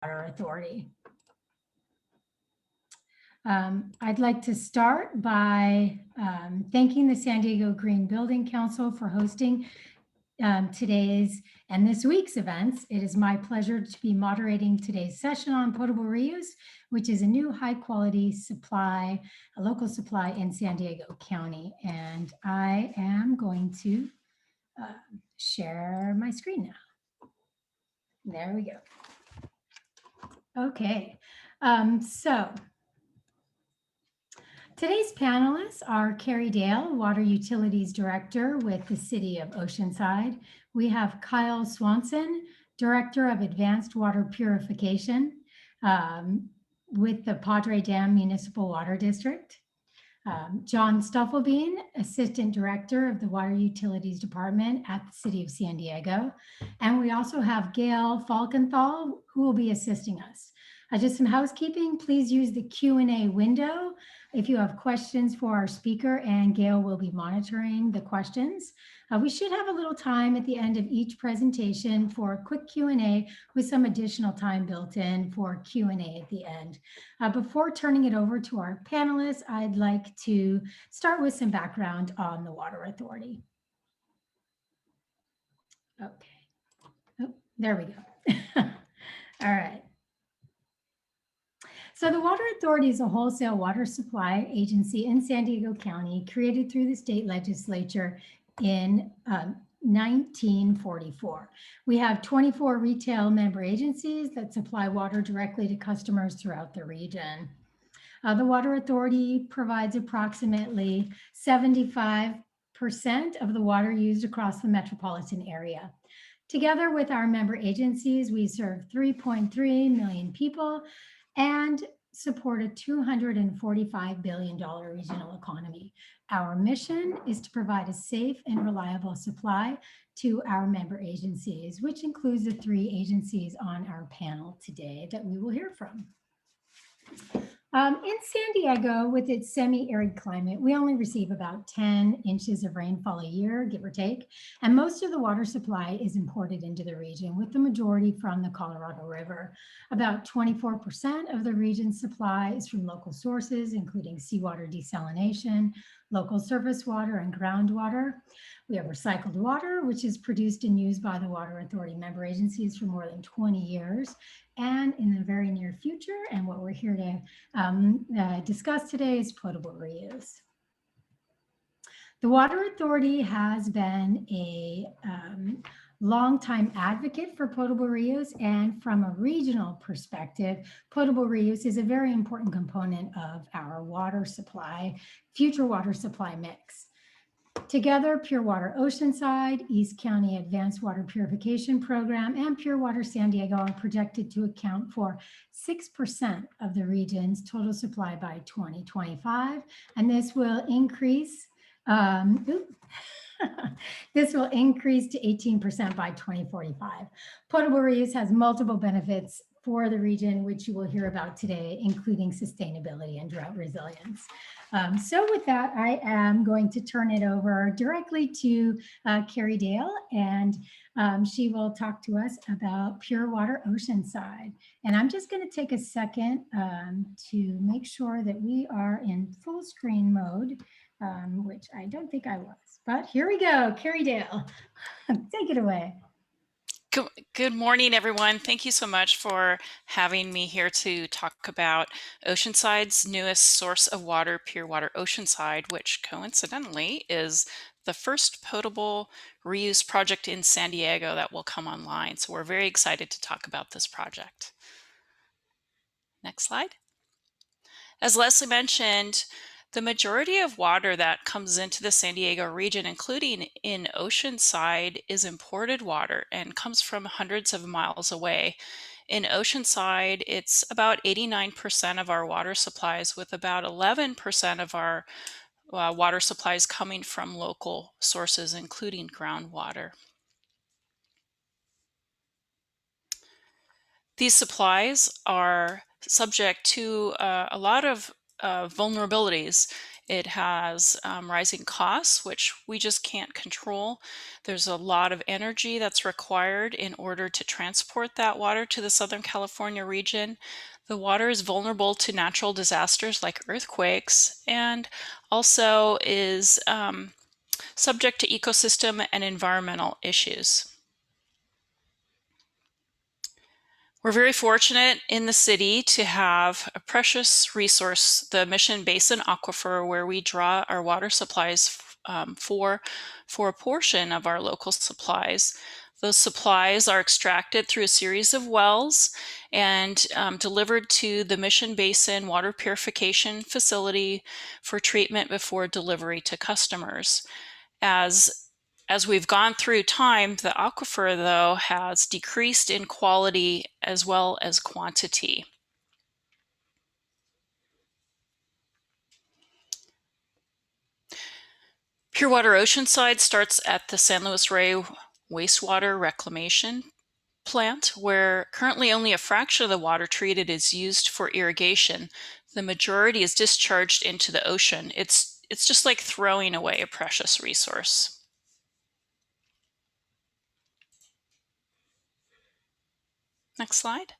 Water Authority. I'd like to start by thanking the San Diego Green Building Council for hosting today's and this week's events. It is my pleasure to be moderating today's session on potable reuse, which is a new high quality supply, a local supply in San Diego County. And I am going to share my screen now. There we go. Okay, so today's panelists are Carrie Dale, Water Utilities Director with the City of Oceanside. We have Kyle Swanson, Director of Advanced Water Purification with the Padre Dam Municipal Water District. John Stuffelbein, Assistant Director of the Water Utilities Department at the City of San Diego. And we also have Gail Falkenthal, who will be assisting us. Just some housekeeping, please use the Q&A window if you have questions for our speaker, and Gail will be monitoring the questions. We should have a little time at the end of each presentation for a quick Q&A with some additional time built in for Q&A at the end. Before turning it over to our panelists, I'd like to start with some background on the Water Authority. Okay, oh, there we go. All right. So the Water Authority is a wholesale water supply agency in San Diego County, created through the state legislature in 1944. We have 24 retail member agencies that supply water directly to customers throughout the region. The Water Authority provides approximately 75% of the water used across the metropolitan area. Together with our member agencies, we serve 3.3 million people and support a $245 billion regional economy. Our mission is to provide a safe and reliable supply to our member agencies, which includes the 3 agencies on our panel today that we will hear from. In San Diego, with its semi-arid climate, we only receive about 10 inches of rainfall a year, give or take, and most of the water supply is imported into the region, with the majority from the Colorado River. About 24% of the region's supply is from local sources, including seawater desalination, local surface water, and groundwater. We have recycled water, which is produced and used by the Water Authority member agencies for more than 20 years. And in the very near future, and what we're here to discuss today, is potable reuse. The Water Authority has been a longtime advocate for potable reuse, and from a regional perspective, potable reuse is a very important component of our water supply, future water supply mix. Together, Pure Water Oceanside, East County Advanced Water Purification Program, and Pure Water San Diego are projected to account for 6% of the region's total supply by 2025, and this will increase this will increase to 18% by 2045. Potable reuse has multiple benefits for the region, which you will hear about today, including sustainability and drought resilience. So with that, I am going to turn it over directly to Carrie Dale, and she will talk to us about Pure Water Oceanside. And I'm just going to take a second to make sure that we are in full screen mode, which I don't think I was. But here we go, Carrie Dale, take it away. Good morning, everyone. Thank you so much for having me here to talk about Oceanside's newest source of water, Pure Water Oceanside, which coincidentally is the first potable reuse project in San Diego that will come online. So we're very excited to talk about this project. Next slide. As Leslie mentioned, the majority of water that comes into the San Diego region, including in Oceanside, is imported water and comes from hundreds of miles away. In Oceanside, it's about 89% of our water supplies, with about 11% of our water supplies coming from local sources, including groundwater. These supplies are subject to a lot of vulnerabilities. It has rising costs, which we just can't control. There's a lot of energy that's required in order to transport that water to the Southern California region. The water is vulnerable to natural disasters like earthquakes, and also is subject to ecosystem and environmental issues. We're very fortunate in the city to have a precious resource, the Mission Basin Aquifer, where we draw our water supplies for a portion of our local supplies. Those supplies are extracted through a series of wells and delivered to the Mission Basin Water Purification Facility for treatment before delivery to customers. As we've gone through time, the aquifer, though, has decreased in quality as well as quantity. Pure Water Oceanside starts at the San Luis Rey Wastewater Reclamation Plant, where currently only a fraction of the water treated is used for irrigation. The majority is discharged into the ocean. It's just like throwing away a precious resource. Next slide.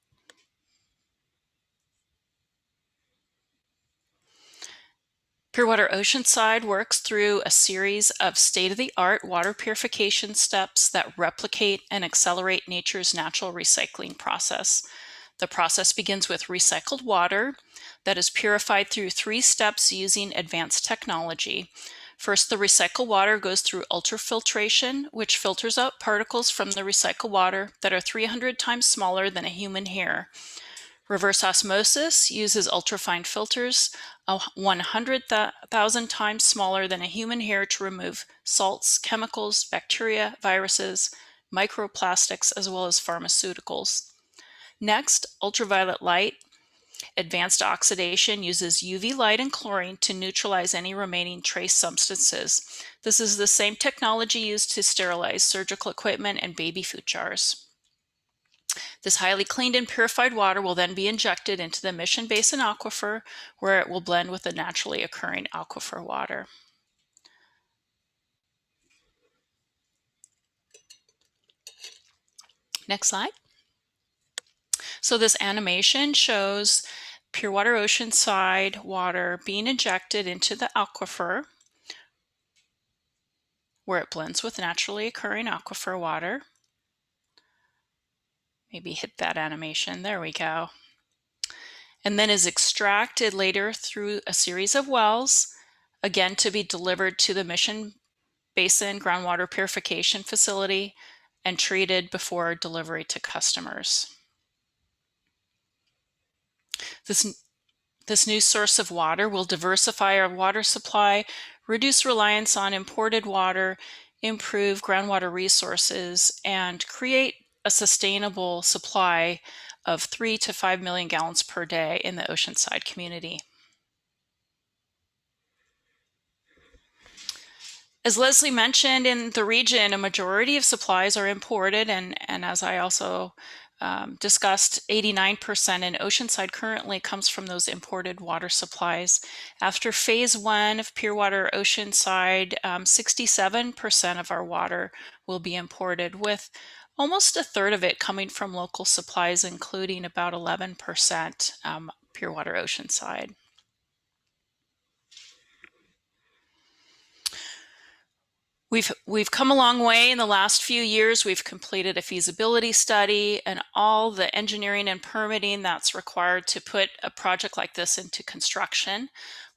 Pure Water Oceanside works through a series of state-of-the-art water purification steps that replicate and accelerate nature's natural recycling process. The process begins with recycled water that is purified through 3 steps using advanced technology. First, the recycled water goes through ultrafiltration, which filters out particles from the recycled water that are 300 times smaller than a human hair. Reverse osmosis uses ultrafine filters 100,000 times smaller than a human hair to remove salts, chemicals, bacteria, viruses, microplastics, as well as pharmaceuticals. Next, ultraviolet light advanced oxidation uses UV light and chlorine to neutralize any remaining trace substances. This is the same technology used to sterilize surgical equipment and baby food jars. This highly cleaned and purified water will then be injected into the Mission Basin Aquifer, where it will blend with the naturally occurring aquifer water. Next slide. So this animation shows Pure Water Oceanside water being injected into the aquifer, where it blends with naturally occurring aquifer water. Maybe hit that animation. There we go. And then is extracted later through a series of wells, again to be delivered to the Mission Basin Groundwater Purification Facility and treated before delivery to customers. This new source of water will diversify our water supply, reduce reliance on imported water, improve groundwater resources, and create a sustainable supply of 3 to 5 million gallons per day in the Oceanside community. As Leslie mentioned, in the region, a majority of supplies are imported, and as I also discussed, 89% in Oceanside currently comes from those imported water supplies. After phase 1 of Pure Water Oceanside, 67% of our water will be imported, with almost a third of it coming from local supplies, including about 11% Pure Water Oceanside. We've come a long way in the last few years. We've completed a feasibility study and all the engineering and permitting that's required to put a project like this into construction.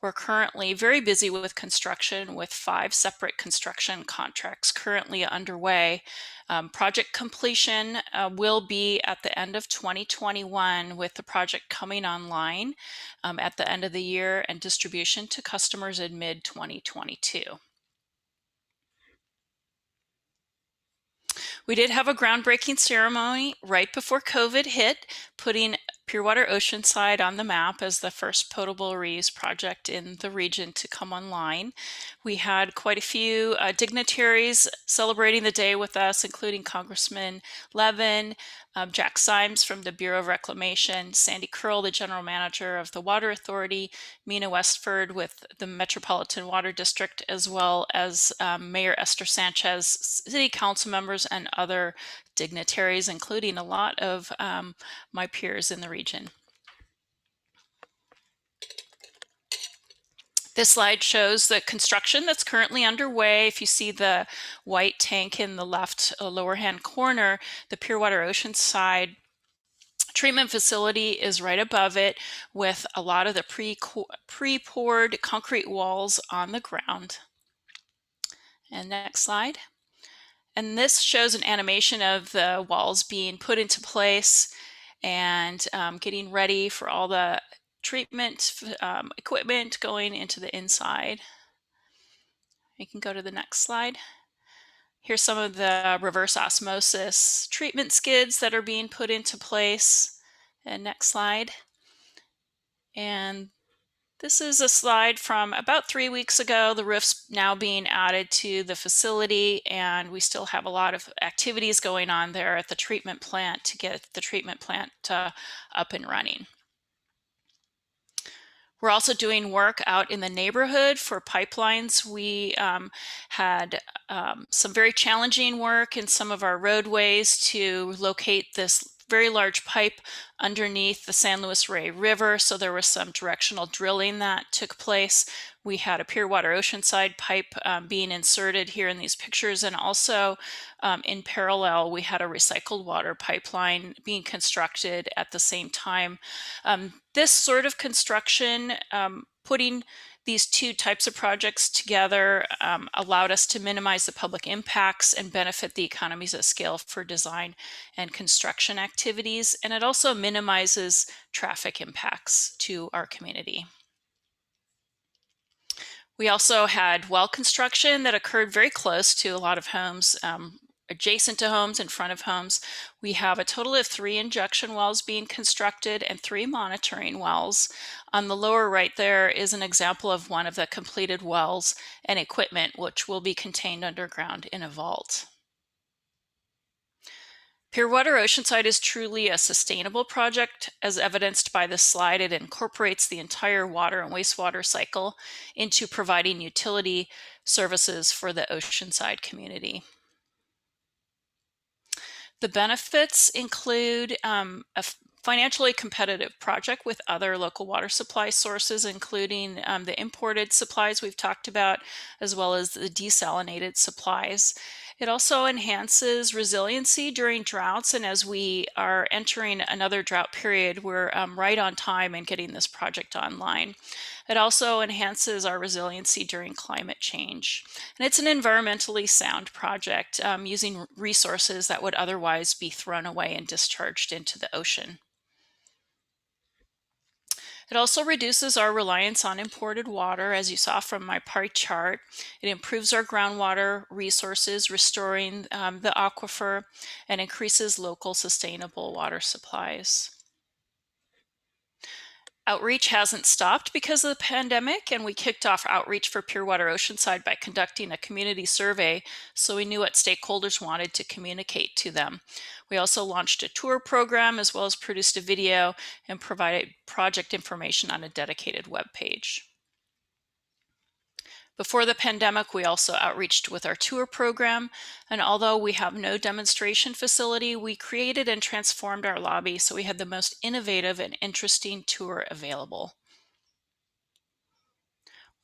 We're currently very busy with construction, with 5 separate construction contracts currently underway. Project completion will be at the end of 2021, with the project coming online at the end of the year and distribution to customers in mid-2022. We did have a groundbreaking ceremony right before COVID hit, putting Pure Water Oceanside on the map as the first potable reuse project in the region to come online. We had quite a few dignitaries celebrating the day with us, including Congressman Levin, Jack Symes from the Bureau of Reclamation, Sandy Curl, the General Manager of the Water Authority, Mina Westford with the Metropolitan Water District, as well as Mayor Esther Sanchez, city council members, and other dignitaries, including a lot of my peers in the region. This slide shows the construction that's currently underway. If you see the white tank in the left lower hand corner, the Pure Water Oceanside treatment facility is right above it with a lot of the pre-poured concrete walls on the ground. And next slide. And this shows an animation of the walls being put into place and getting ready for all the treatment equipment going into the inside. You can go to the next slide. Here's some of the reverse osmosis treatment skids that are being put into place. And next slide. And this is a slide from about 3 weeks ago. The roof's now being added to the facility, and we still have a lot of activities going on there at the treatment plant to get the treatment plant up and running. We're also doing work out in the neighborhood for pipelines. We had some very challenging work in some of our roadways to locate this very large pipe underneath the San Luis Rey River. So there was some directional drilling that took place. We had a Pure Water Oceanside pipe being inserted here in these pictures. And also in parallel, we had a recycled water pipeline being constructed at the same time. This sort of construction, putting these two types of projects together allowed us to minimize the public impacts and benefit the economies of scale for design and construction activities. And it also minimizes traffic impacts to our community. We also had well construction that occurred very close to a lot of homes, adjacent to homes, in front of homes. We have a total of 3 injection wells being constructed and 3 monitoring wells. On the lower right there is an example of one of the completed wells and equipment, which will be contained underground in a vault. Pure Water Oceanside is truly a sustainable project, as evidenced by this slide. It incorporates the entire water and wastewater cycle into providing utility services for the Oceanside community. The benefits include a financially competitive project with other local water supply sources, including the imported supplies we've talked about, as well as the desalinated supplies. It also enhances resiliency during droughts, and as we are entering another drought period, we're right on time in getting this project online. It also enhances our resiliency during climate change. And it's an environmentally sound project using resources that would otherwise be thrown away and discharged into the ocean. It also reduces our reliance on imported water, as you saw from my pie chart. It improves our groundwater resources, restoring the aquifer, and increases local sustainable water supplies. Outreach hasn't stopped because of the pandemic, and we kicked off outreach for Pure Water Oceanside by conducting a community survey so we knew what stakeholders wanted to communicate to them. We also launched a tour program as well as produced a video and provided project information on a dedicated web page. Before the pandemic, we also outreached with our tour program, and although we have no demonstration facility, we created and transformed our lobby so we had the most innovative and interesting tour available.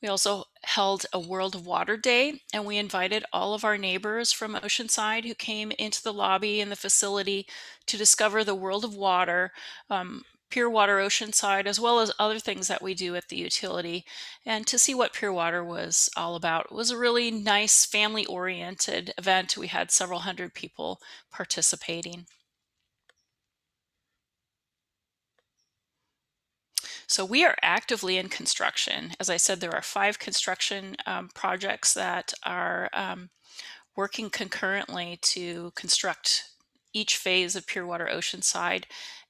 We also held a World of Water Day, and we invited all of our neighbors from Oceanside who came into the lobby and the facility to discover the world of water, Pure Water Oceanside, as well as other things that we do at the utility, and to see what Pure Water was all about. It was a really nice family-oriented event. We had several hundred people participating. So we are actively in construction. As I said, there are 5 construction projects that are working concurrently to construct each phase of Pure Water Oceanside.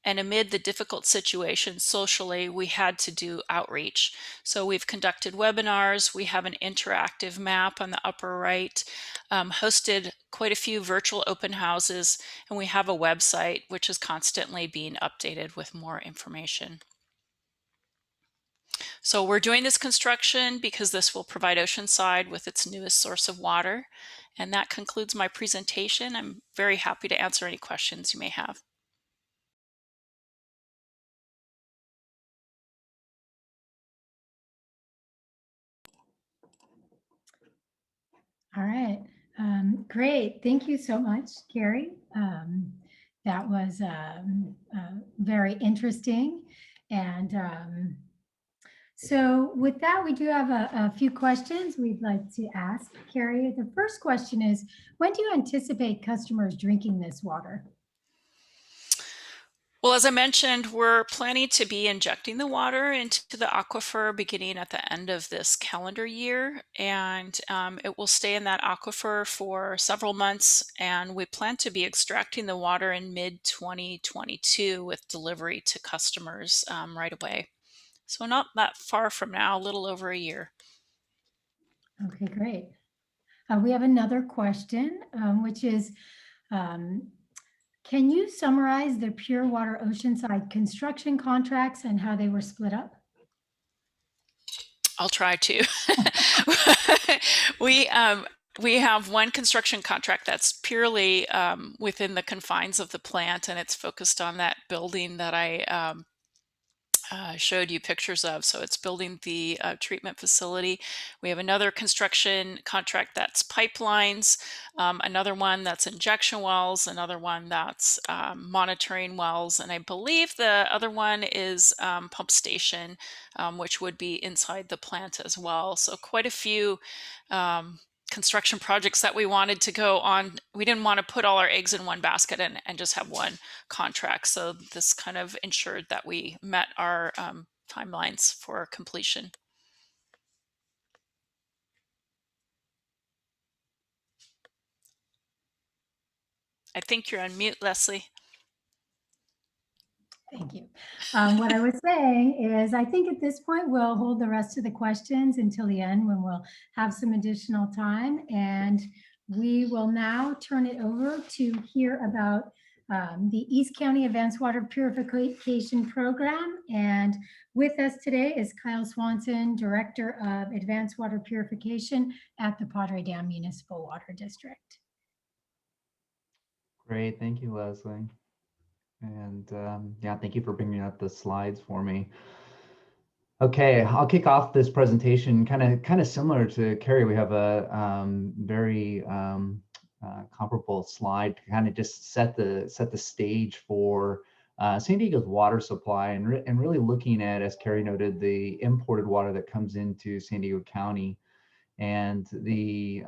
And amid the difficult situation socially, we had to do outreach. So we've conducted webinars, we have an interactive map on the upper right, hosted quite a few virtual open houses, and we have a website which is constantly being updated with more information. So we're doing this construction because this will provide Oceanside with its newest source of water. And that concludes my presentation. I'm very happy to answer any questions you may have. All right. Great. Thank you so much, Carrie. That was very interesting. And so with that, we do have a few questions we'd like to ask Carrie. The first question is, when do you anticipate customers drinking this water? Well, as I mentioned, we're planning to be injecting the water into the aquifer beginning at the end of this calendar year, and it will stay in that aquifer for several months, and we plan to be extracting the water in mid-2022 with delivery to customers right away. So not that far from now, a little over a year. Okay, great. We have another question, which is, can you summarize the Pure Water Oceanside construction contracts and how they were split up? I'll try to. we we have one construction contract that's purely within the confines of the plant, and it's focused on that building that I showed you pictures of. So it's building the treatment facility. We have another construction contract that's pipelines, another one that's injection wells, another one that's monitoring wells, and I believe the other one is pump station, which would be inside the plant as well. So quite a few construction projects that we wanted to go on. We didn't want to put all our eggs in one basket and just have one contract. So this kind of ensured that we met our timelines for completion. I think you're on mute, Leslie. Thank you. What I was saying is, I think at this point, we'll hold the rest of the questions until the end when we'll have some additional time. And we will now turn it over to hear about the East County Advanced Water Purification Program. And with us today is Kyle Swanson, Director of Advanced Water Purification at the Padre Dam Municipal Water District. Great, thank you, Leslie. And yeah, thank you for bringing up the slides for me. Okay, I'll kick off this presentation kind of similar to Carrie. We have a very comparable slide to kind of just set the stage for San Diego's water supply and really looking at, as Carrie noted, the imported water that comes into San Diego County. And the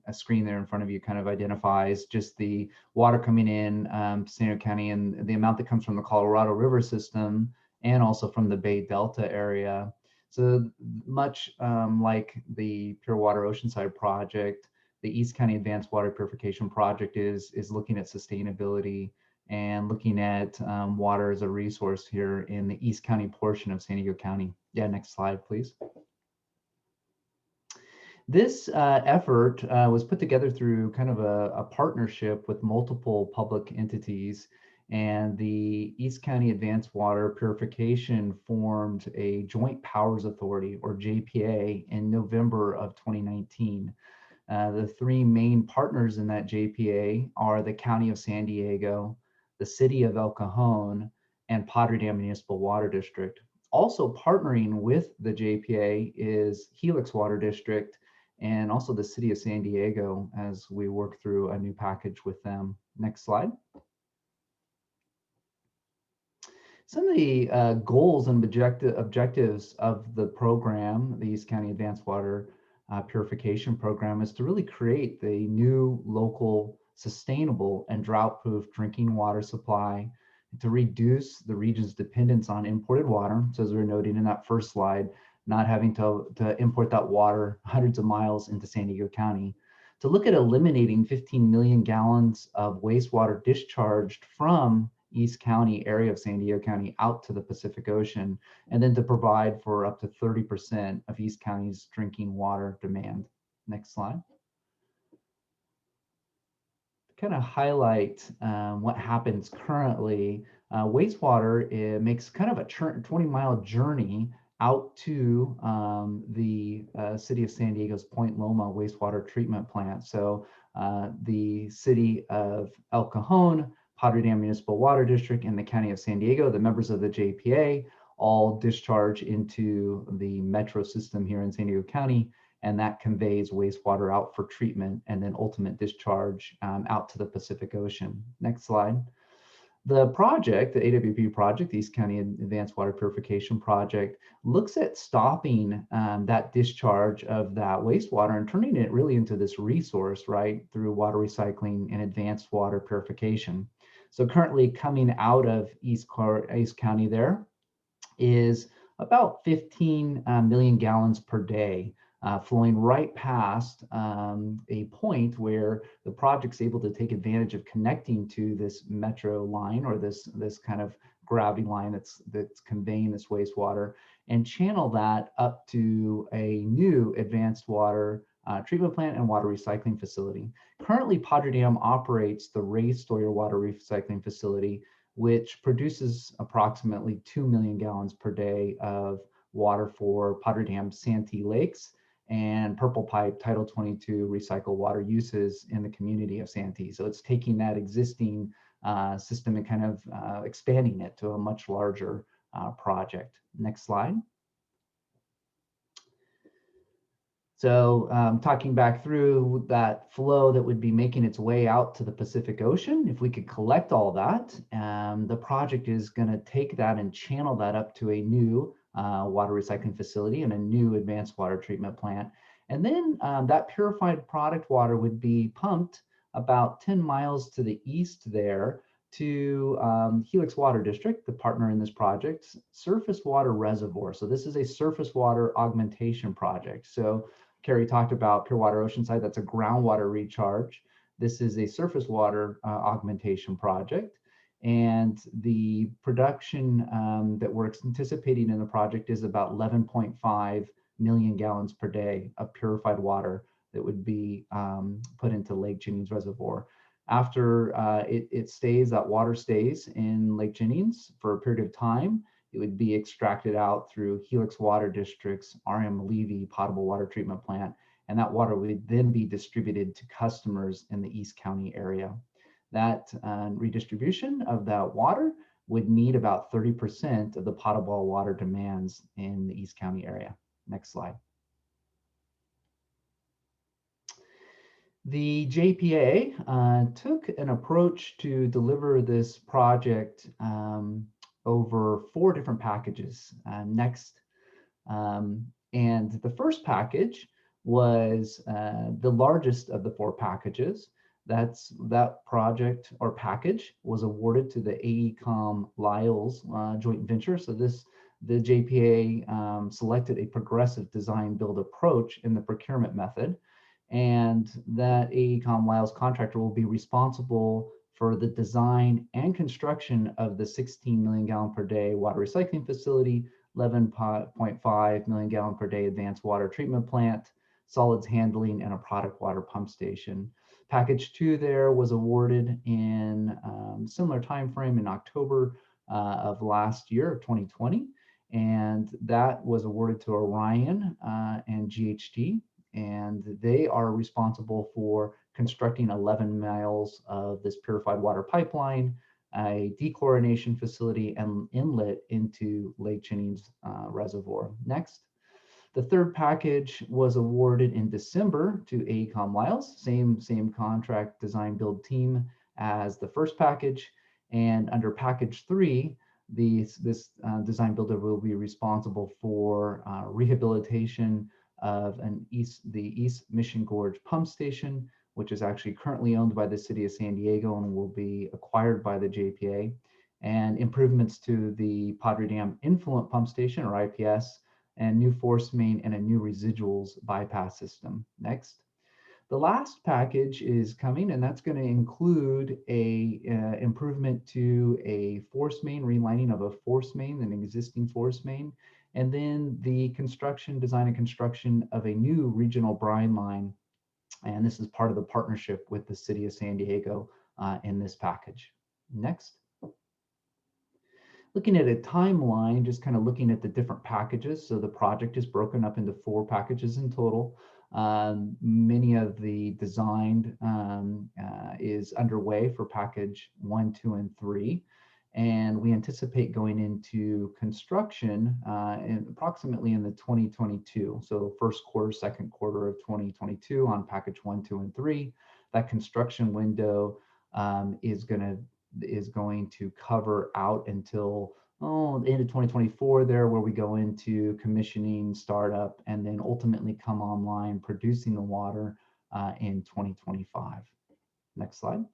a screen there in front of you kind of identifies just the water coming in to San Diego County and the amount that comes from the Colorado River system and also from the Bay Delta area. So much like the Pure Water Oceanside project, the East County Advanced Water Purification Project is looking at sustainability and looking at water as a resource here in the East County portion of San Diego County. Yeah, next slide, please. This effort was put together through kind of a partnership with multiple public entities, and the East County Advanced Water Purification formed a Joint Powers Authority, or JPA, in November of 2019. The three main partners in that JPA are the County of San Diego, the City of El Cajon, and Padre Dam Municipal Water District. Also partnering with the JPA is Helix Water District and also the City of San Diego as we work through a new package with them. Next slide. Some of the goals and objectives of the program, the East County Advanced Water Purification Program, is to really create the new local, sustainable, and drought-proof drinking water supply, to reduce the region's dependence on imported water. So as we were noting in that first slide, not having to import that water hundreds of miles into San Diego County, to look at eliminating 15 million gallons of wastewater discharged from East County area of San Diego County out to the Pacific Ocean, and then to provide for up to 30% of East County's drinking water demand. Next slide. Kind of highlight what happens currently. Wastewater, it makes kind of a 20-mile journey out to the city of San Diego's Point Loma wastewater treatment plant. So the city of El Cajon, Padre Dam Municipal Water District, and the county of San Diego, the members of the JPA, all discharge into the metro system here in San Diego County, and that conveys wastewater out for treatment and then ultimate discharge out to the Pacific Ocean. Next slide. The project, the AWP project, the East County Advanced Water Purification Project, looks at stopping that discharge of that wastewater and turning it really into this resource, right, through water recycling and advanced water purification. So currently coming out of East County there is about 15 million gallons per day. Flowing right past a point where the project's able to take advantage of connecting to this metro line, or this kind of gravity line that's conveying this wastewater, and channel that up to a new advanced water treatment plant and water recycling facility. Currently, Padre Dam operates the Ray Stoyer Water Recycling Facility, which produces approximately 2 million gallons per day of water for Padre Dam Santee Lakes and Purple Pipe Title 22 recycled water uses in the community of Santee. So it's taking that existing system and kind of expanding it to a much larger project. Next slide. So talking back through that flow that would be making its way out to the Pacific Ocean, if we could collect all that, the project is going to take that and channel that up to a new water recycling facility and a new advanced water treatment plant. And then that purified product water would be pumped about 10 miles to the east there to Helix Water District, the partner in this project, surface water reservoir. So this is a surface water augmentation project. So Carrie talked about Pure Water Oceanside, that's a groundwater recharge. This is a surface water augmentation project. And the production that we're anticipating in the project is about 11.5 million gallons per day of purified water that would be put into Lake Jennings Reservoir. After that water stays in Lake Jennings for a period of time, it would be extracted out through Helix Water District's R.M. Levy potable water treatment plant, and that water would then be distributed to customers in the East County area. That redistribution of that water would meet about 30% of the potable water demands in the East County area. Next slide. The JPA took an approach to deliver this project over 4 different packages. And the first package was the largest of the 4 packages. That project or package was awarded to the AECOM Lyles joint venture. So the JPA selected a progressive design build approach in the procurement method, and that AECOM Lyles contractor will be responsible for the design and construction of the 16 million gallon per day water recycling facility, 11.5 million gallon per day advanced water treatment plant, solids handling, and a product water pump station. Package 2 there was awarded in similar time frame in October of last year, 2020, and that was awarded to Orion and GHD, and they are responsible for constructing 11 miles of this purified water pipeline, a dechlorination facility, and inlet into Lake Jennings Reservoir. Next. The third package was awarded in December to AECOM Lyles, same contract design build team as the first package. And under package 3, this design builder will be responsible for rehabilitation of the East Mission Gorge pump station, which is actually currently owned by the city of San Diego and will be acquired by the JPA, and improvements to the Padre Dam influent pump station, or IPS, and new force main and a new residuals bypass system. Next. The last package is coming, and that's going to include a improvement to a force main, relining of a force main, an existing force main, and then the design and construction of a new regional brine line. And this is part of the partnership with the city of San Diego in this package. Next. Looking at a timeline, just kind of looking at the different packages. So the project is broken up into 4 packages in total. Many of the design is underway for package 1, 2, and 3. And we anticipate going into construction approximately in the 2022. So first quarter, second quarter of 2022 on package 1, 2, and 3. That construction window is going to cover out until the end of 2024 there, where we go into commissioning, startup, and then ultimately come online producing the water in 2025. Next slide.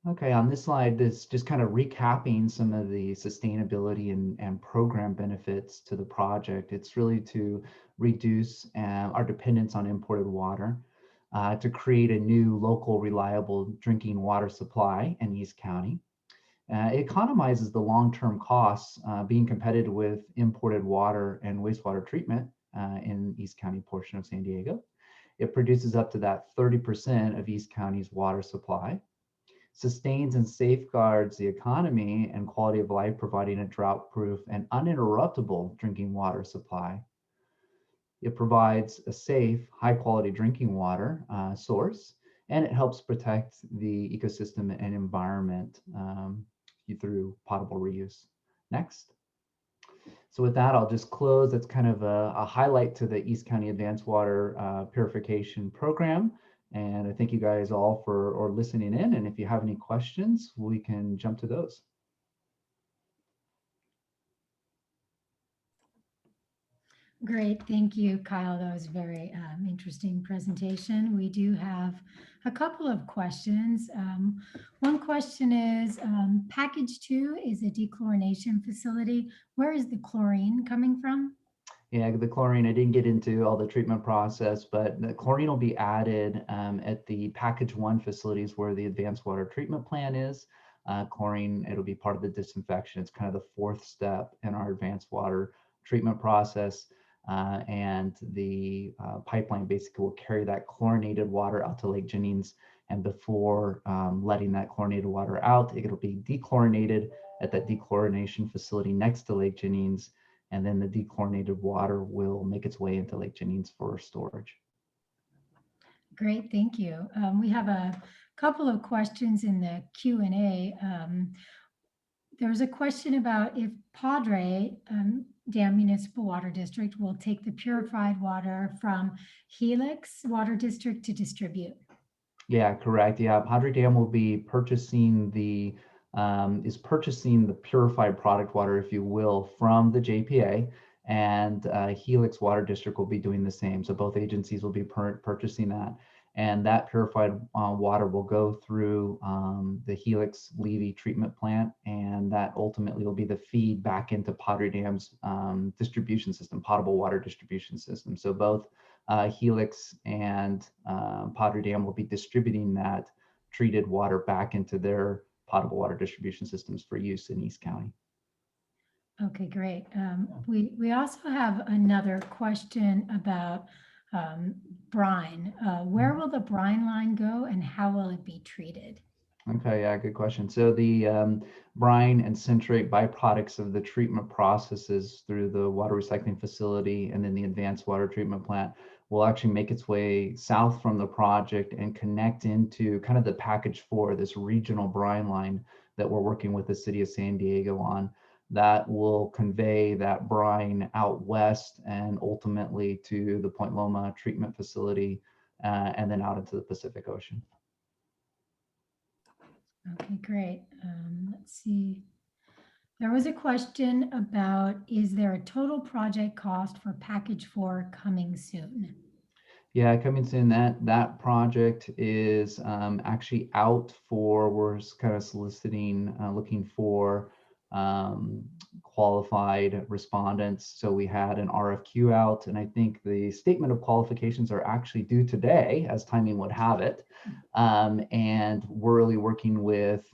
Okay, on this slide, this just kind of recapping some of the sustainability and program benefits to the project. It's really to reduce our dependence on imported water, to create a new local reliable drinking water supply in East County. It economizes the long-term costs being competitive with imported water and wastewater treatment in East County portion of San Diego. It produces up to that 30% of East County's water supply, sustains and safeguards the economy and quality of life, providing a drought-proof and uninterruptible drinking water supply. It provides a safe, high-quality drinking water source, and it helps protect the ecosystem and environment through potable reuse. Next. So with that, I'll just close. That's kind of a highlight to the East County Advanced Water Purification Program. And I thank you guys all for listening in. And if you have any questions, we can jump to those. Great, thank you, Kyle. That was a very interesting presentation. We do have a couple of questions. One question is, package 2 is a dechlorination facility. Where is the chlorine coming from? Yeah, the chlorine, I didn't get into all the treatment process, but the chlorine will be added at the package 1 facilities where the advanced water treatment plant is. Chlorine, it'll be part of the disinfection. It's kind of the 4th step in our advanced water treatment process. And the pipeline basically will carry that chlorinated water out to Lake Jennings. And before letting that chlorinated water out, it'll be dechlorinated at that dechlorination facility next to Lake Jennings. And then the dechlorinated water will make its way into Lake Jennings for storage. Great, thank you. We have a couple of questions in the Q&A. There was a question about if Padre Dam Municipal Water District will take the purified water from Helix Water District to distribute. Yeah, correct. Yeah, Padre Dam will be purchasing the purified product water, if you will, from the JPA, and Helix Water District will be doing the same. So both agencies will be purchasing that, and that purified water will go through the Helix Levy treatment plant, and that ultimately will be the feed back into Padre Dam's distribution system, potable water distribution system. So both Helix and Padre Dam will be distributing that treated water back into their potable water distribution systems for use in East County. Okay, great. We also have another question about brine. Where will the brine line go and how will it be treated? Okay, yeah, good question. So the brine and centrate byproducts of the treatment processes through the water recycling facility and then the advanced water treatment plant will actually make its way south from the project and connect into kind of the package 4, this regional brine line that we're working with the city of San Diego on, that will convey that brine out west and ultimately to the Point Loma treatment facility and then out into the Pacific Ocean. Okay, great. Let's see. There was a question about, is there a total project cost for package 4 coming soon? Yeah, coming soon. That project is actually out for, we're kind of soliciting, looking for qualified respondents. So we had an RFQ out, and I think the statement of qualifications are actually due today, as timing would have it. And we're really working with,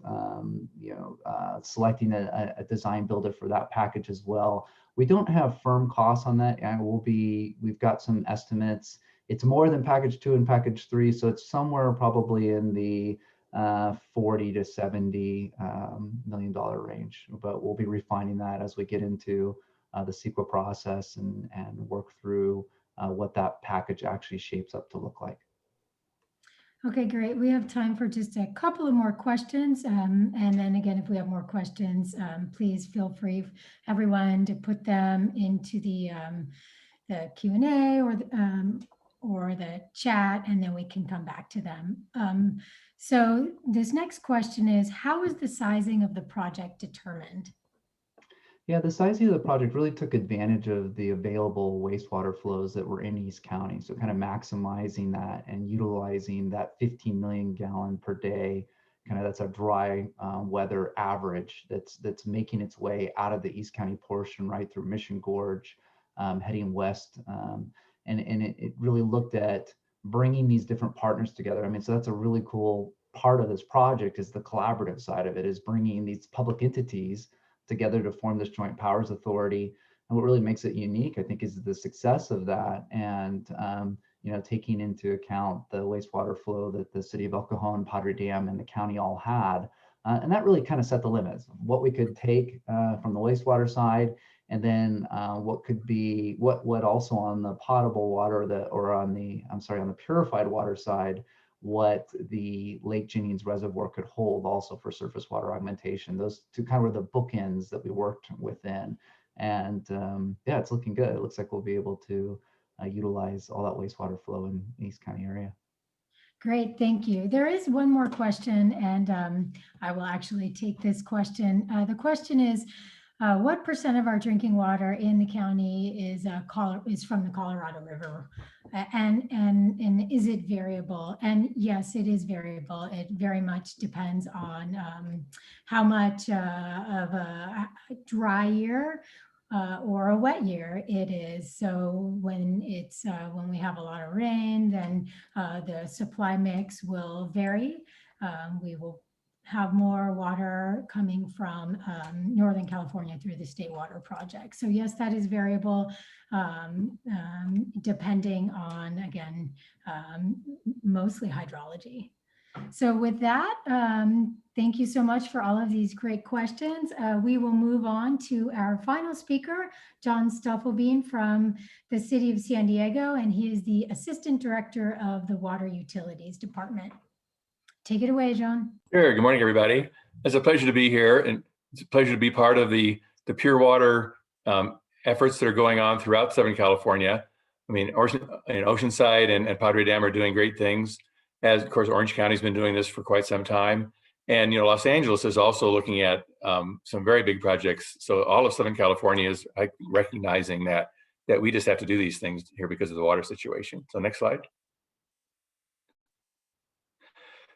selecting a design builder for that package as well. We don't have firm costs on that, and we've got some estimates. It's more than package 2 and package 3, so it's somewhere probably in the 40 to 70 million dollar range, but we'll be refining that as we get into the CEQA process and work through what that package actually shapes up to look like. Okay, great. We have time for just a couple of more questions. And then again, if we have more questions, please feel free, everyone, to put them into the Q&A or the chat, and then we can come back to them. So this next question is, how is the sizing of the project determined? Yeah, the sizing of the project really took advantage of the available wastewater flows that were in East County. So kind of maximizing that and utilizing that 15 million gallon per day, that's a dry weather average that's making its way out of the East County portion right through Mission Gorge, heading west. And it really looked at bringing these different partners together. I mean, so that's a really cool part of this project, is the collaborative side of it, is bringing these public entities together to form this joint powers authority. And what really makes it unique, I think, is the success of that, and taking into account the wastewater flow that the city of El Cajon, Padre Dam, and the county all had. And that really kind of set the limits, what we could take from the wastewater side, and then what could be, what also on the potable water, on the purified water side, what the Lake Jennings Reservoir could hold also for surface water augmentation. Those two kind of were the bookends that we worked within. And yeah, it's looking good. It looks like we'll be able to utilize all that wastewater flow in the East County area. Great, thank you. There is one more question, and I will actually take this question. The question is, what % of our drinking water in the county is from the Colorado River, and is it variable? And yes, it is variable. It very much depends on how much of a dry year or a wet year it is. So when we have a lot of rain, then the supply mix will vary. We will have more water coming from Northern California through the State Water Project. So yes, that is variable, depending on, again, mostly hydrology. So with that, thank you so much for all of these great questions. We will move on to our final speaker, John Stuffelbein from the City of San Diego, and he is the Assistant Director of the Water Utilities Department. Take it away, John. Sure. Good morning, everybody. It's a pleasure to be here, and it's a pleasure to be part of the pure water efforts that are going on throughout Southern California. I mean, Oceanside and Padre Dam are doing great things, as of course Orange County's been doing this for quite some time, and Los Angeles is also looking at some very big projects. So all of Southern California is recognizing that we just have to do these things here because of the water situation. So next slide.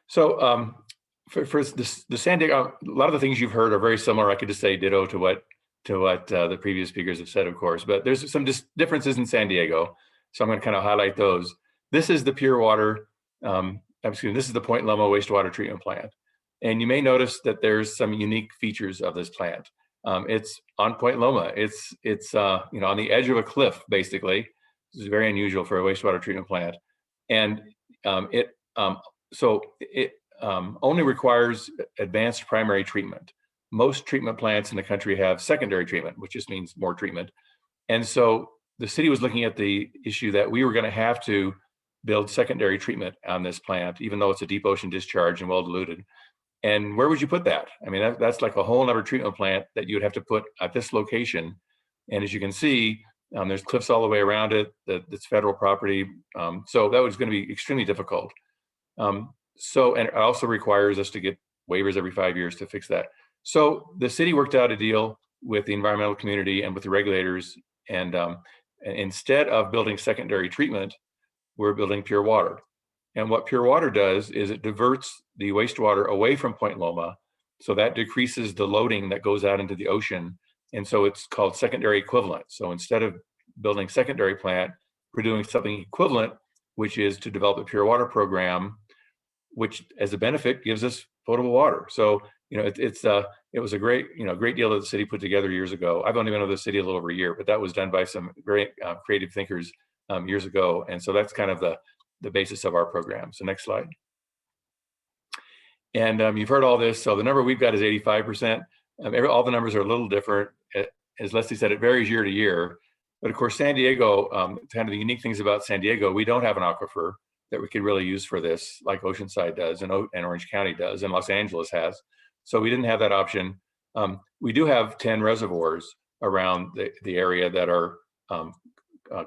So for the San Diego, a lot of the things you've heard are very similar. I could just say ditto to what the previous speakers have said, of course, but there's some differences in San Diego. So I'm going to kind of highlight those. This is the pure water, this is the Point Loma wastewater treatment plant. And you may notice that there's some unique features of this plant. It's on Point Loma. It's on the edge of a cliff, basically. This is very unusual for a wastewater treatment plant. And it only requires advanced primary treatment. Most treatment plants in the country have secondary treatment, which just means more treatment. And so the city was looking at the issue that we were going to have to build secondary treatment on this plant, even though it's a deep ocean discharge and well diluted. And where would you put that? I mean, that's like a whole other treatment plant that you would have to put at this location. And as you can see, there's cliffs all the way around it. That's federal property. So that was going to be extremely difficult. And it also requires us to get waivers every 5 years to fix that. So the city worked out a deal with the environmental community and with the regulators. And instead of building secondary treatment, we're building pure water. And what pure water does is it diverts the wastewater away from Point Loma. So that decreases the loading that goes out into the ocean And so it's called secondary equivalent. So instead of building secondary plant, we're doing something equivalent, which is to develop a pure water program, which as a benefit gives us potable water. So, it was a great deal that the city put together years ago. I've only been with the city a little over a year, but that was done by some very creative thinkers years ago. And so that's kind of the basis of our program. So next slide. And you've heard all this. So the number we've got is 85%. All the numbers are a little different. As Leslie said, it varies year to year. But of course, San Diego, kind of the unique things about San Diego, we don't have an aquifer that we could really use for this, like Oceanside does and Orange County does and Los Angeles has. So we didn't have that option. We do have 10 reservoirs around the area that are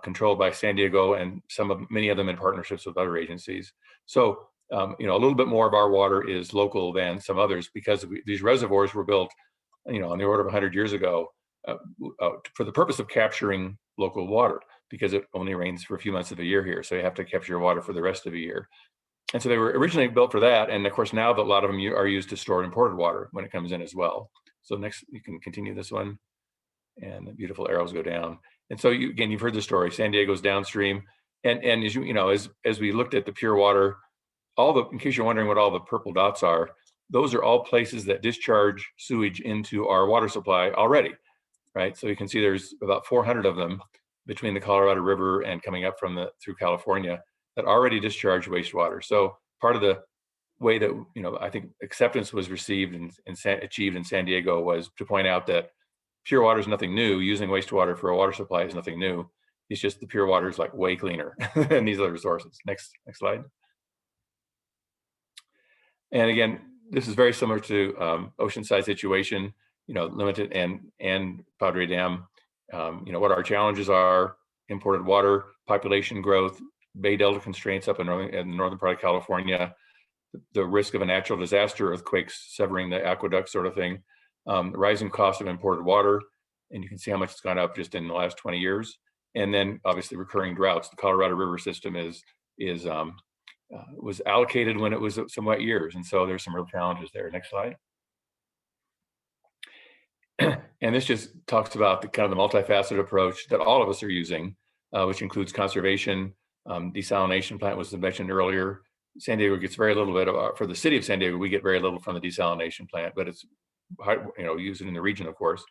controlled by San Diego, and many of them in partnerships with other agencies. So a little bit more of our water is local than some others, because these reservoirs were built on the order of 100 years ago for the purpose of capturing local water, because it only rains for a few months of the year here. So you have to capture your water for the rest of the year. And so they were originally built for that. And of course, now a lot of them are used to store imported water when it comes in as well. So next, you can continue this one. And the beautiful arrows go down. And so again, you've heard the story. San Diego's downstream. And as we looked at the pure water, in case you're wondering what all the purple dots are, those are all places that discharge sewage into our water supply already, right? So you can see there's about 400 of them between the Colorado River and coming up through California that already discharge wastewater. So part of the way that I think acceptance was received and achieved in San Diego was to point out that pure water is nothing new. Using wastewater for a water supply is nothing new. It's just the pure water is like way cleaner than these other sources. Next slide. And again, this is very similar to Oceanside situation, limited and Padre Dam. What our challenges are: imported water, population growth, Bay Delta constraints up in the northern part of California, the risk of a natural disaster, earthquakes severing the aqueduct sort of thing, the rising cost of imported water, and you can see how much it's gone up just in the last 20 years. And then obviously recurring droughts. The Colorado River system was allocated when it was some wet years, and so there's some real challenges there. Next slide. And this just talks about the kind of the multifaceted approach that all of us are using, which includes conservation. Desalination plant was mentioned earlier. San Diego gets very little bit for the city of San Diego. We get very little from the desalination plant, but it's used in the region, of course.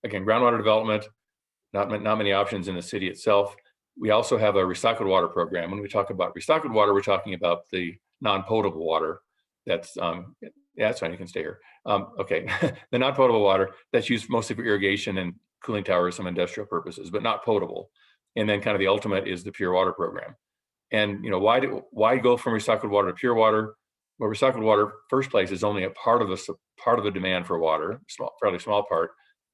Again, groundwater development, not many options in the city itself. We also have a recycled water program. When we talk about recycled water, we're talking about the non-potable water. That's that's fine. You can stay here. Okay, the non-potable water that's used mostly for irrigation and cooling towers, some industrial purposes, but not potable. And then kind of the ultimate is the pure water program. And why go from recycled water to pure water? Well, recycled water, first place, is only a part of the demand for water, fairly small part,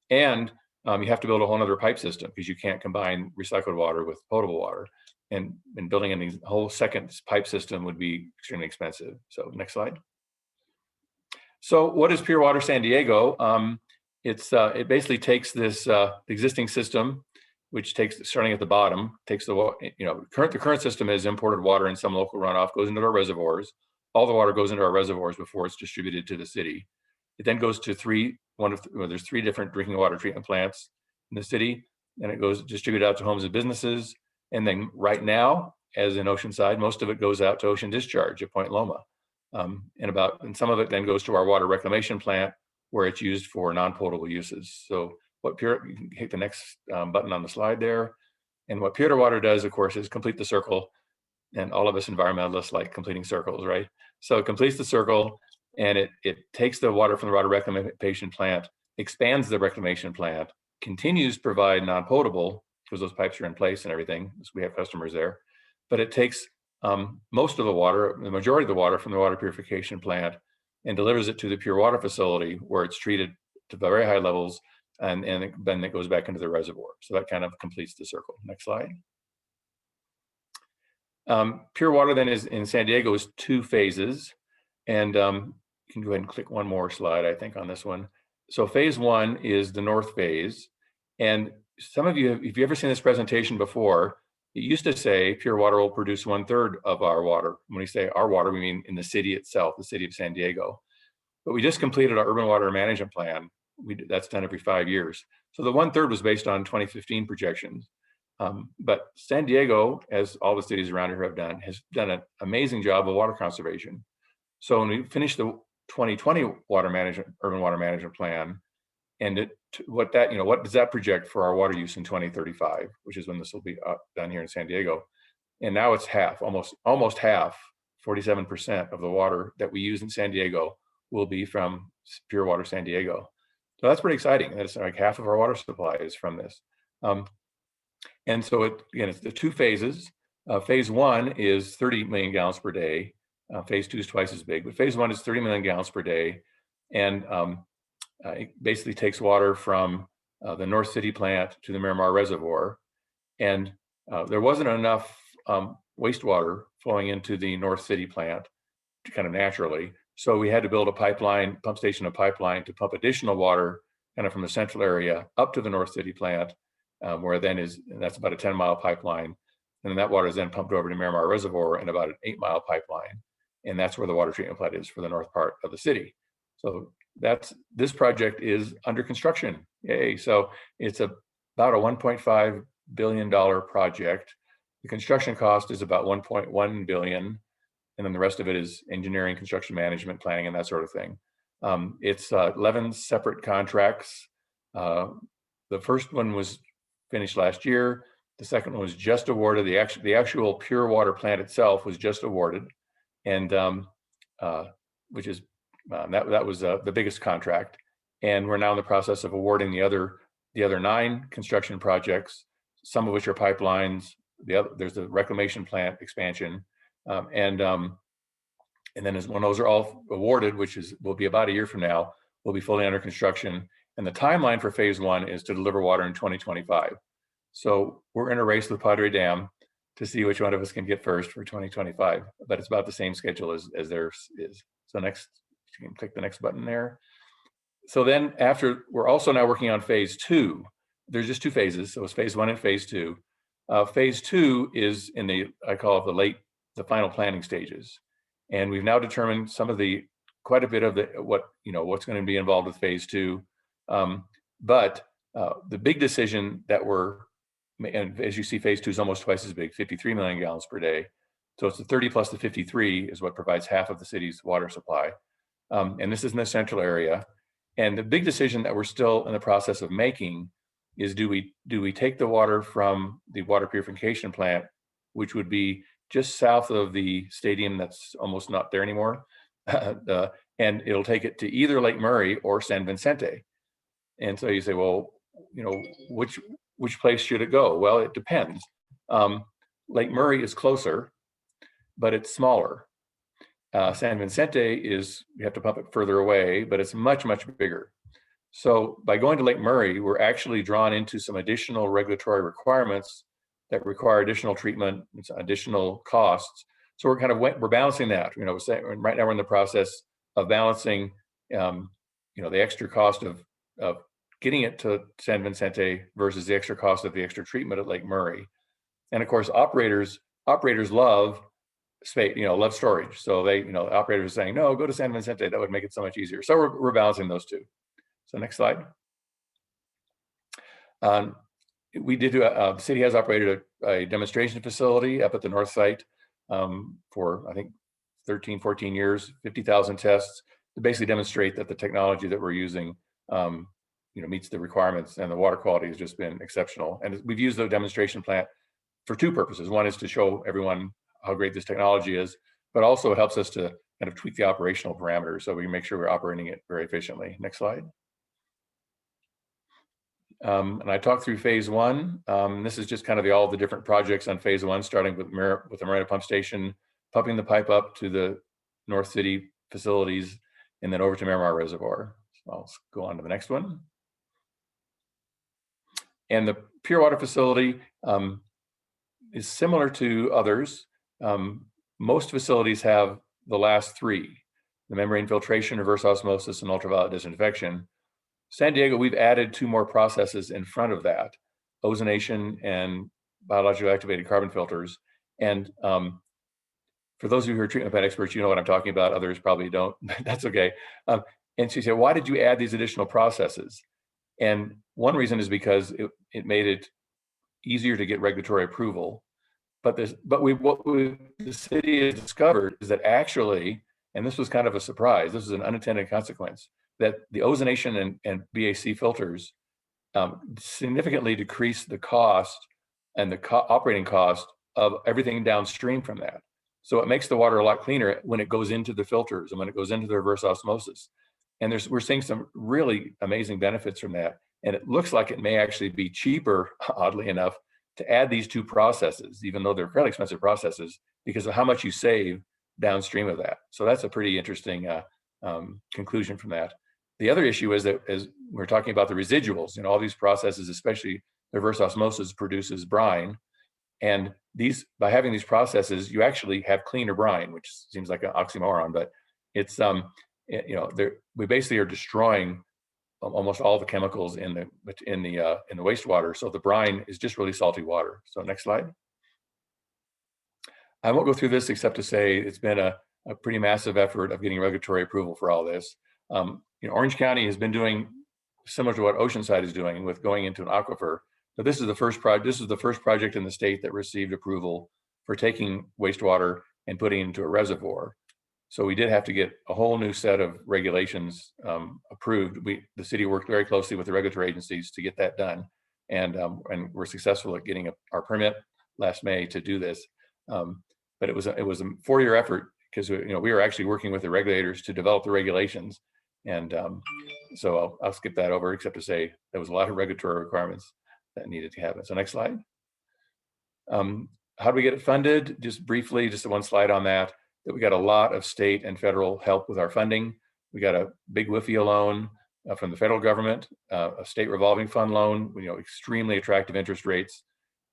and you have to build a whole other pipe system because you can't combine recycled water with potable water, and building a whole second pipe system would be extremely expensive. So next slide. So what is Pure Water San Diego? It basically takes this existing system, which starting at the bottom, takes the current system is imported water and some local runoff goes into our reservoirs. All the water goes into our reservoirs before it's distributed to the city. It then goes to there's 3 different drinking water treatment plants in the city, and it goes distributed out to homes and businesses. And then right now, as in Oceanside, most of it goes out to ocean discharge at Point Loma. And some of it then goes to our water reclamation plant, where it's used for non-potable uses. So you can hit the next button on the slide there. And what Pure Water does, of course, is complete the circle. And all of us environmentalists like completing circles, right? So it completes the circle, and it takes the water from the water reclamation plant, expands the reclamation plant, continues to provide non-potable because those pipes are in place and everything, because we have customers there. But it takes most of the water, the majority of the water from the water purification plant, and delivers it to the pure water facility where it's treated to very high levels, and then it goes back into the reservoir. So that kind of completes the circle. Next slide. Pure water then is in San Diego is 2 phases, and you can go ahead and click one more slide, I think, on this one. So phase 1 is the north phase, and some of you, if you've ever seen this presentation before, it used to say pure water will produce 1/3 of our water. When we say our water, we mean in the city itself, the city of San Diego. But we just completed our urban water management plan that's done every 5 years. So the 1/3 was based on 2015 projections. But San Diego, as all the cities around here have done, has done an amazing job of water conservation. So when we finished the 2020 urban water management plan, and what does that project for our water use in 2035, which is when this will be done here in San Diego. And now it's half, almost half, 47% of the water that we use in San Diego will be from Pure Water San Diego. So that's pretty exciting. That's like half of our water supply is from this. And so it's the 2 phases. Phase 1 is 30 million gallons per day. Phase 2 is twice as big, but phase 1 is 30 million gallons per day. And it basically takes water from the North City plant to the Miramar Reservoir. And there wasn't enough wastewater flowing into the North City plant kind of naturally. So we had to build a pump station to pump additional water kind of from the central area up to the North City plant, where that's about a 10-mile pipeline. And then that water is then pumped over to Miramar Reservoir in about an 8-mile pipeline. And that's where the water treatment plant is for the north part of the city. So this project is under construction. Yay. So it's about a $1.5 billion project. The construction cost is about $1.1 billion. And then the rest of it is engineering, construction management, planning, and that sort of thing. It's 11 separate contracts. The first one was finished last year. The second one was just awarded. The actual pure water plant itself was just awarded, and which is that was the biggest contract. And we're now in the process of awarding the other 9 construction projects, some of which are pipelines. There's the reclamation plant expansion, and then when those are all awarded, which will be about a year from now, we'll be fully under construction. And the timeline for phase 1 is to deliver water in 2025. So we're in a race with Padre Dam to see which one of us can get first for 2025, but it's about the same schedule as theirs is. So next, you can click the next button there. So then we're also now working on phase 2. There's just 2 phases. So it's phase 1 and phase 2. Phase 2 is in I call it the final planning stages. And we've now determined quite a bit of what's going to be involved with phase 2. But the big decision and as you see, phase 2 is almost twice as big, 53 million gallons per day. So it's the 30 plus the 53 is what provides half of the city's water supply. And this is in the central area. And the big decision that we're still in the process of making is do we take the water from the water purification plant, which would be just south of the stadium that's almost not there anymore, and it'll take it to either Lake Murray or San Vicente. And so you say, well, which place should it go? Well, it depends. Lake Murray is closer, but it's smaller. San Vicente you have to pump it further away, but it's much, much bigger. So by going to Lake Murray, we're actually drawn into some additional regulatory requirements that require additional treatment, additional costs. So we're balancing that. Right now we're in the process of balancing, the extra cost of getting it to San Vicente versus the extra cost of the extra treatment at Lake Murray. And of course, operators love space, love storage. So the operators are saying, no, go to San Vicente. That would make it so much easier. So we're balancing those two. So next slide. The city has operated a demonstration facility up at the north site for, I think, 13, 14 years, 50,000 tests to basically demonstrate that the technology that we're using meets the requirements, and the water quality has just been exceptional. And we've used the demonstration plant for 2 purposes. One is to show everyone how great this technology is, but also it helps us to kind of tweak the operational parameters so we can make sure we're operating it very efficiently. Next slide. And I talked through phase 1. This is just kind of all the different projects on phase 1, starting with the Marina pump station, pumping the pipe up to the North City facilities, and then over to Miramar Reservoir. So I'll go on to the next one. And the pure water facility is similar to others. Most facilities have the last 3, the membrane filtration, reverse osmosis, and ultraviolet disinfection. San Diego, we've added 2 more processes in front of that, ozonation and biologically activated carbon filters. And for those of you who are treatment plant experts, you know what I'm talking about. Others probably don't. That's okay. And she said, why did you add these additional processes? And one reason is because it made it easier to get regulatory approval. But the city has discovered is that actually, and this was kind of a surprise, this is an unintended consequence, that the ozonation and BAC filters significantly decrease the cost and the operating cost of everything downstream from that. So it makes the water a lot cleaner when it goes into the filters and when it goes into the reverse osmosis. And we're seeing some really amazing benefits from that. And it looks like it may actually be cheaper, oddly enough, to add these two processes, even though they're fairly expensive processes, because of how much you save downstream of that. So that's a pretty interesting conclusion from that. The other issue is that as we're talking about the residuals, all these processes, especially reverse osmosis, produces brine. And by having these processes, you actually have cleaner brine, which seems like an oxymoron, but it's we basically are destroying almost all the chemicals in the wastewater. So the brine is just really salty water. So next slide. I won't go through this except to say it's been a pretty massive effort of getting regulatory approval for all this. Orange County has been doing similar to what Oceanside is doing with going into an aquifer. So this is the first project in the state that received approval for taking wastewater and putting it into a reservoir. So we did have to get a whole new set of regulations approved. The city worked very closely with the regulatory agencies to get that done, and we're successful at getting our permit last May to do this. But it was a 4-year effort because we were actually working with the regulators to develop the regulations, and so I'll skip that over, except to say there was a lot of regulatory requirements that needed to happen. So next slide. How do we get it funded? Just briefly, just one slide on that. That we got a lot of state and federal help with our funding. We got a big WIFIA loan from the federal government, a state revolving fund loan, extremely attractive interest rates.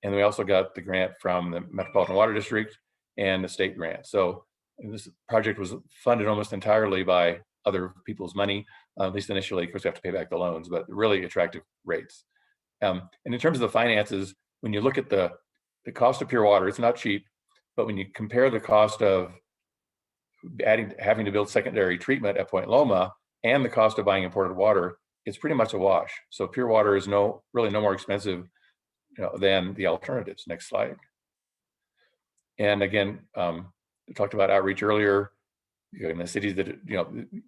And we also got the grant from the Metropolitan Water District and the state grant. So this project was funded almost entirely by other people's money, at least initially. Of course, we have to pay back the loans, but really attractive rates. And in terms of the finances, when you look at the cost of pure water, it's not cheap, but when you compare the cost of having to build secondary treatment at Point Loma and the cost of buying imported water, it's pretty much a wash. So pure water is really no more expensive than the alternatives. Next slide. And again, we talked about outreach earlier. In the cities that,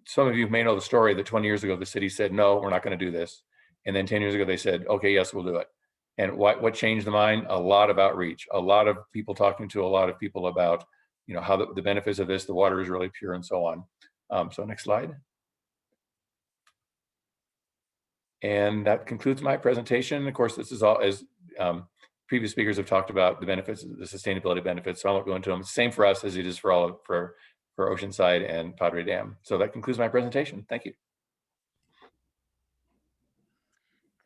some of you may know the story that 20 years ago, the city said, no, we're not going to do this. And then 10 years ago, they said, okay, yes, we'll do it. And what changed the mind? A lot of outreach, a lot of people talking to a lot of people about how the benefits of this, the water is really pure and so on. So next slide. And that concludes my presentation. Of course, this is all, as previous speakers have talked about, the benefits, the sustainability benefits. So I won't go into them. Same for us as it is for Oceanside and Padre Dam. So that concludes my presentation. Thank you.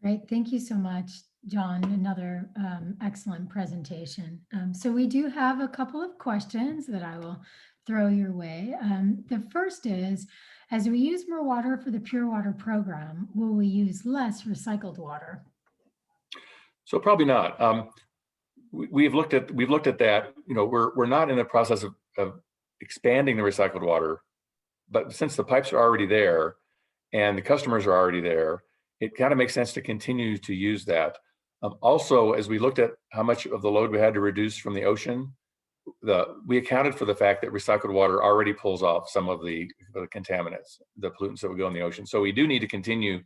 Great, thank you so much, John. Another excellent presentation. So we do have a couple of questions that I will throw your way. The first is, as we use more water for the Pure Water program, will we use less recycled water? So probably not. We've looked at that. We're not in the process of expanding the recycled water, but since the pipes are already there and the customers are already there, it kind of makes sense to continue to use that. Also, as we looked at how much of the load we had to reduce from the ocean, we accounted for the fact that recycled water already pulls off some of the contaminants, the pollutants that would go in the ocean. So we do need to continue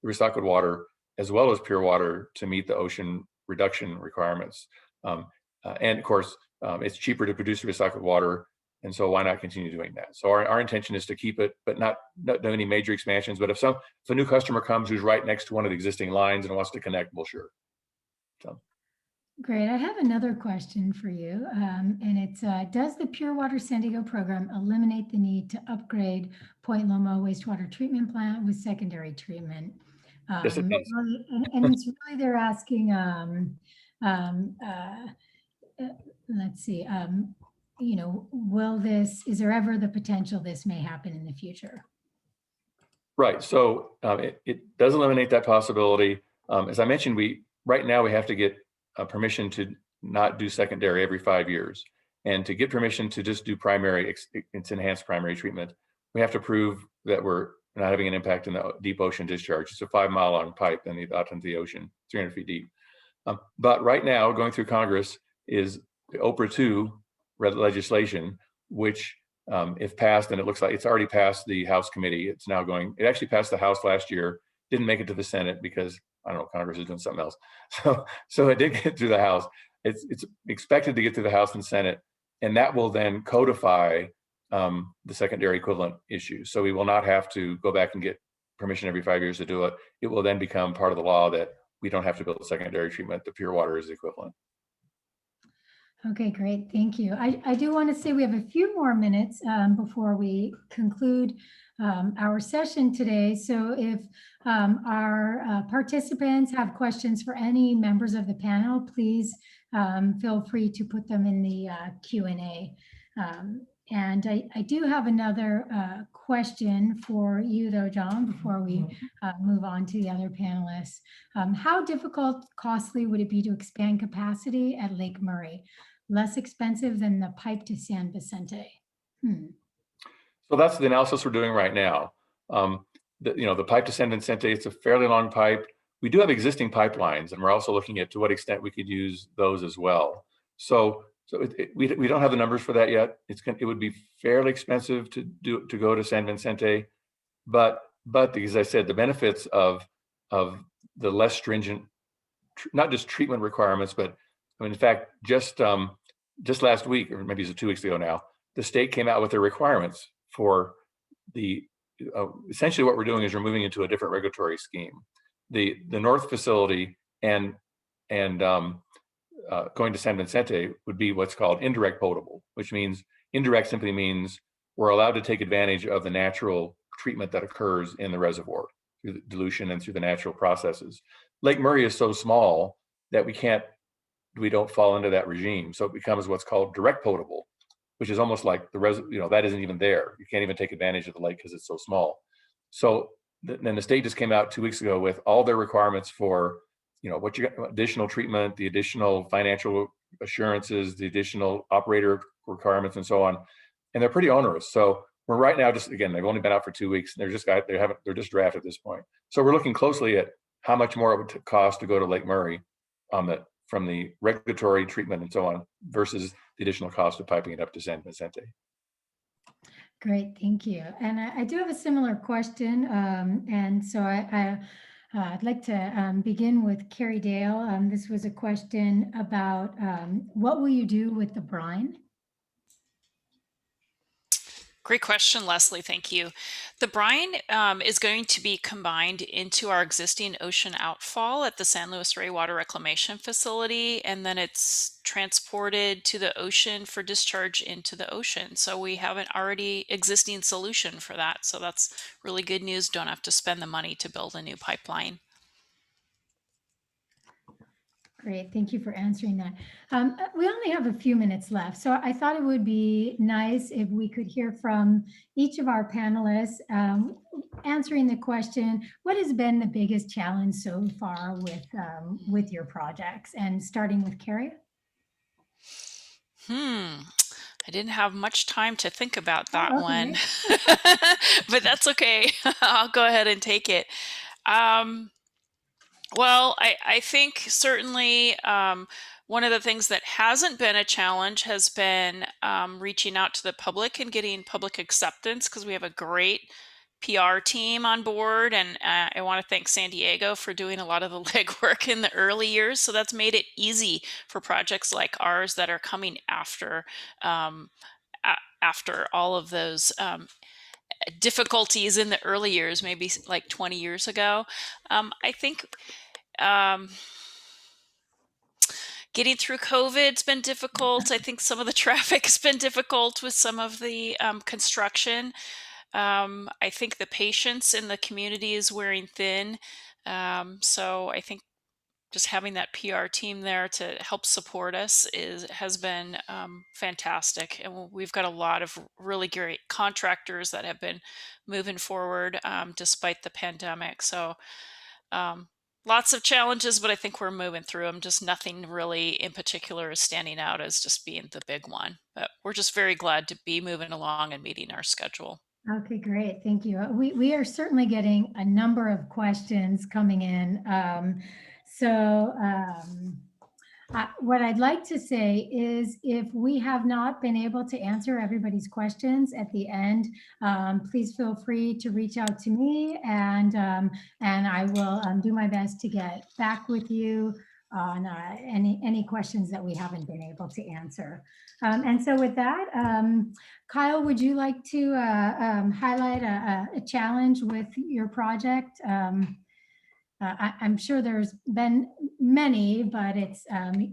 the recycled water as well as pure water to meet the ocean reduction requirements. And of course, it's cheaper to produce recycled water, and so why not continue doing that? So our intention is to keep it, but not do any major expansions. But if a new customer comes who's right next to one of the existing lines and wants to connect, well, sure. So. Great. I have another question for you, and it's, does the Pure Water San Diego program eliminate the need to upgrade Point Loma wastewater treatment plant with secondary treatment? Yes, it does. And it's really, they're asking, let's see, is there ever the potential this may happen in the future? Right. So it does eliminate that possibility. As I mentioned, right now we have to get permission to not do secondary every 5 years. And to get permission to just do primary, it's enhanced primary treatment, we have to prove that we're not having an impact in the deep ocean discharge. It's a 5-mile long pipe and out into the ocean, 300 feet deep. But right now, going through Congress is the OPRA 2 legislation, which if passed, and it looks like it's already passed the House committee. It's now going, it actually passed the House last year, didn't make it to the Senate because, I don't know, Congress is doing something else. So it did get through the House. It's expected to get through the House and Senate, and that will then codify the secondary equivalent issue. So we will not have to go back and get permission every 5 years to do it. It will then become part of the law that we don't have to build secondary treatment. The pure water is equivalent. Okay, great. Thank you. I do want to say we have a few more minutes before we conclude our session today. So if our participants have questions for any members of the panel, please feel free to put them in the Q&A. And I do have another question for you though, John, before we move on to the other panelists. How difficult, costly would it be to expand capacity at Lake Murray? Less expensive than the pipe to San Vicente? So that's the analysis we're doing right now. The pipe to San Vicente, it's a fairly long pipe. We do have existing pipelines, and we're also looking at to what extent we could use those as well. So we don't have the numbers for that yet. It would be fairly expensive to go to San Vicente, but as I said, the benefits of the less stringent, not just treatment requirements, but I mean, in fact, just last week, or maybe it's 2 weeks ago now, the state came out with their requirements for the essentially what we're doing is we're moving into a different regulatory scheme. The North facility and going to San Vicente would be what's called indirect potable, which means indirect simply means we're allowed to take advantage of the natural treatment that occurs in the reservoir through the dilution and through the natural processes. Lake Murray is so small that we don't fall into that regime. So it becomes what's called direct potable, which is almost like that isn't even there. You can't even take advantage of the lake because it's so small. So then the state just came out 2 weeks ago with all their requirements for, what you got, additional treatment, the additional financial assurances, the additional operator requirements, and so on. And they're pretty onerous. So we're right now they've only been out for 2 weeks, and they're just draft at this point. So we're looking closely at how much more it would cost to go to Lake Murray from the regulatory treatment and so on versus the additional cost of piping it up to San Vicente. Great, thank you. And I do have a similar question. And so I'd like to begin with Carrie Dale. This was a question about what will you do with the brine? Great question, Leslie. Thank you. The brine is going to be combined into our existing ocean outfall at the San Luis Rey Water Reclamation Facility, and then it's transported to the ocean for discharge into the ocean. So we have an already existing solution for that. So that's really good news. Don't have to spend the money to build a new pipeline. Great, thank you for answering that. We only have a few minutes left, so I thought it would be nice if we could hear from each of our panelists answering the question, what has been the biggest challenge so far with your projects? And starting with Carrie. I didn't have much time to think about that one, but that's okay. I'll go ahead and take it. Well, I think certainly one of the things that hasn't been a challenge has been reaching out to the public and getting public acceptance, because we have a great PR team on board. And I want to thank San Diego for doing a lot of the legwork in the early years. So that's made it easy for projects like ours that are coming after all of those difficulties in the early years, maybe like 20 years ago. I think getting through COVID's been difficult. I think some of the traffic's been difficult with some of the construction. I think the patience in the community is wearing thin. So I think just having that PR team there to help support us has been fantastic. And we've got a lot of really great contractors that have been moving forward despite the pandemic. So lots of challenges, but I think we're moving through them. Just nothing really in particular is standing out as just being the big one. But we're just very glad to be moving along and meeting our schedule. Okay, great. Thank you. We are certainly getting a number of questions coming in. What I'd like to say is if we have not been able to answer everybody's questions at the end, please feel free to reach out to me and I will do my best to get back with you on any questions that we haven't been able to answer. And so with that, Kyle, would you like to highlight a challenge with your project? I'm sure there's been many, but it's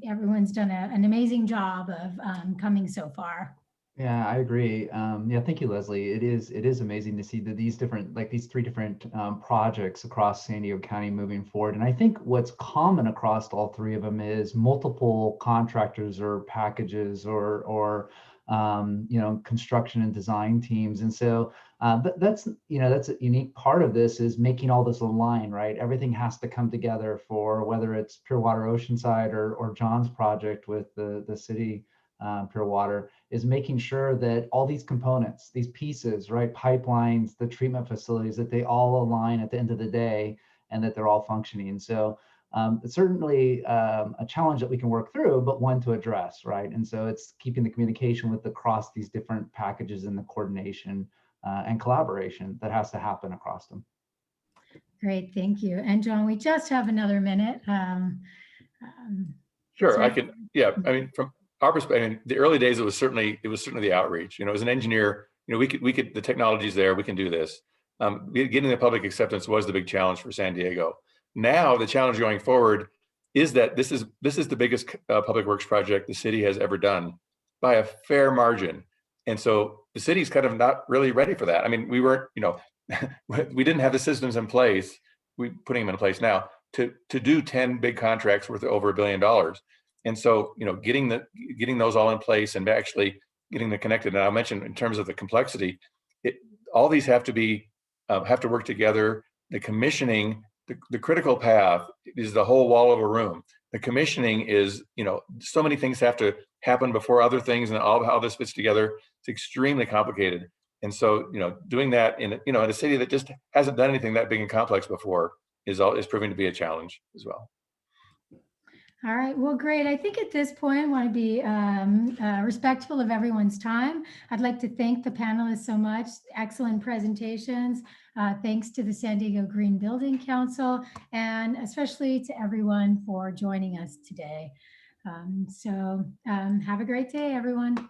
everyone's done an amazing job of coming so far. Yeah, I agree. Yeah, thank you, Leslie. It is amazing to see that these different, like these three different projects across San Diego County moving forward. And I think what's common across all three of them is multiple contractors or packages or construction and design teams. And so but that's a unique part of this is making all this align, right? Everything has to come together for whether it's Pure Water Oceanside or John's project with the city Pure Water, is making sure that all these components, these pieces, right, pipelines, the treatment facilities, that they all align at the end of the day and that they're all functioning. So it's certainly a challenge that we can work through, but one to address, right? And so it's keeping the communication with across these different packages and the coordination and collaboration that has to happen across them. Great, thank you. And John, we just have another minute. Sure, so I can. Yeah, I mean, from our perspective, I mean, the early days, it was certainly the outreach. As an engineer, we could the technology's there, we can do this. Getting the public acceptance was the big challenge for San Diego. Now the challenge going forward is that this is the biggest public works project the city has ever done by a fair margin, and so the city's kind of not really ready for that. I mean, we weren't, we didn't have the systems in place. We're putting them in place now to do 10 big contracts worth over $1 billion. And so, getting those all in place and actually getting them connected. And I'll mention in terms of the complexity, all these have to work together. The commissioning, the critical path is the whole wall of a room. The commissioning is, so many things have to happen before other things, and all how this fits together. It's extremely complicated. And so, doing that in a city that just hasn't done anything that big and complex before is proving to be a challenge as well. All right, well, great. I think at this point, I want to be respectful of everyone's time. I'd like to thank the panelists so much. Excellent presentations. Thanks to the San Diego Green Building Council, and especially to everyone for joining us today. Have a great day, everyone.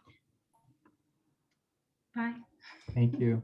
Bye. Thank you.